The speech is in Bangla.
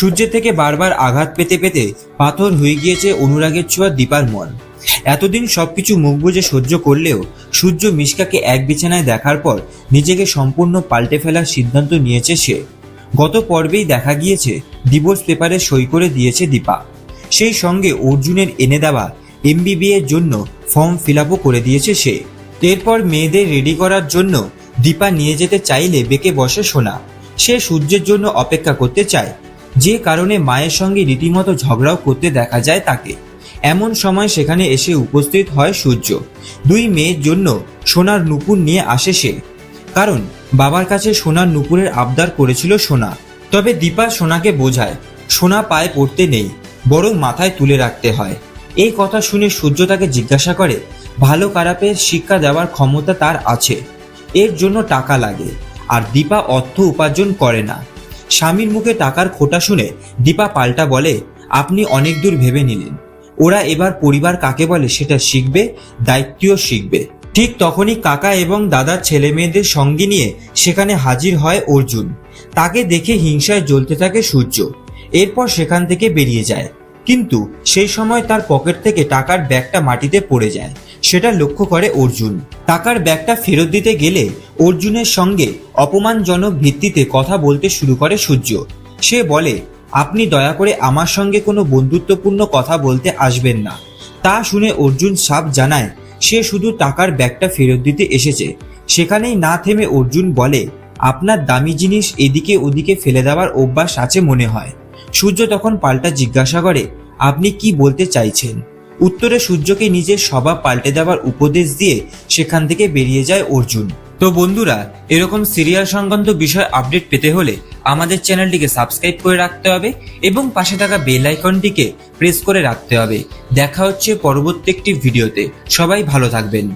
সূর্যের থেকে বারবার আঘাত পেতে পেতে পাথর হয়ে গিয়েছে অনুরাগের ছোঁয়া দীপার মন। এতদিন সবকিছু মুখ বুজে সহ্য করলেও সূর্য মিশকাকে এক বিছানায় দেখার পর নিজেকে সম্পূর্ণ পাল্টে ফেলার সিদ্ধান্ত নিয়েছে সে। গত পর্বেই দেখা গিয়েছে ডিভোর্স পেপারে সই করে দিয়েছে দীপা। সেই সঙ্গে অর্জুনের এনে দেওয়া MBBA এর জন্য ফর্ম ফিল আপও করে দিয়েছে সে। এরপর মেয়েদের রেডি করার জন্য দীপা নিয়ে যেতে চাইলে বেঁকে বসে সোনা। সে সূর্যের জন্য অপেক্ষা করতে চায়, যে কারণে মায়ের সঙ্গে রীতিমতো ঝগড়াও করতে দেখা যায় তাকে। এমন সময় সেখানে এসে উপস্থিত হয় সূর্য। দুই মেয়ের জন্য সোনার নুপুর নিয়ে আসে সে, কারণ বাবার কাছে সোনার নুপুরের আবদার করেছিল সোনা। তবে দীপা সোনাকে বোঝায় সোনা পায়ে পড়তে নেই, বরং মাথায় তুলে রাখতে হয়। এই কথা শুনে সূর্য তাকে জিজ্ঞাসা করে ভালো খারাপের শিক্ষা দেওয়ার ক্ষমতা তার আছে, এর জন্য টাকা লাগে, আর দীপা অর্থ উপার্জন করে না। স্বামীর মুখে টাকার খোঁটা শুনে দীপা পাল্টা বলে আপনি অনেক দূর ভেবে নিলেন, ওরা এবার পরিবার কাকে বলে সেটা শিখবে, দায়িত্বও শিখবে। ঠিক তখনই কাকা এবং দাদার ছেলে মেয়েদের সঙ্গে নিয়ে সেখানে হাজির হয় অর্জুন। তাকে দেখে হিংসায় জ্বলতে থাকে সূর্য। এরপর সেখান থেকে বেরিয়ে যায়, কিন্তু সেই সময় তার পকেট থেকে টাকার ব্যাগটা মাটিতে পড়ে যায়। সেটা লক্ষ্য করে অর্জুন। টাকার ব্যাগটা ফেরত দিতে গেলে অর্জুনের সঙ্গে অপমানজনক ভিত্তিতে কথা বলতে শুরু করে সূর্য। সে বলে আপনি দয়া করে আমার সঙ্গে কোনো বন্ধুত্বপূর্ণ কথা বলতে আসবেন না। তা শুনে অর্জুন সাফ জানায় সে শুধু টাকার ব্যাগটা ফেরত দিতে এসেছে। সেখানেই না থেমে অর্জুন বলে আপনার দামি জিনিস এদিকে ওদিকে ফেলে দেওয়ার অভ্যাস আছে মনে হয়। সূর্য তখন পাল্টা জিজ্ঞাসা করে আপনি কি বলতে চাইছেন? উত্তরে সূর্যকে নিজের স্বভাব পাল্টে দেওয়ার উপদেশ দিয়ে সেখান থেকে বেরিয়ে যায় অর্জুন। তো বন্ধুরা, এরকম সিরিয়াল সংক্রান্ত বিষয় আপডেট পেতে হলে আমাদের চ্যানেলটিকে সাবস্ক্রাইব করে রাখতে হবে এবং পাশে থাকা বেল আইকনটিকে প্রেস করে রাখতে হবে। দেখা হচ্ছে পরবর্তী একটি ভিডিওতে। সবাই ভালো থাকবেন।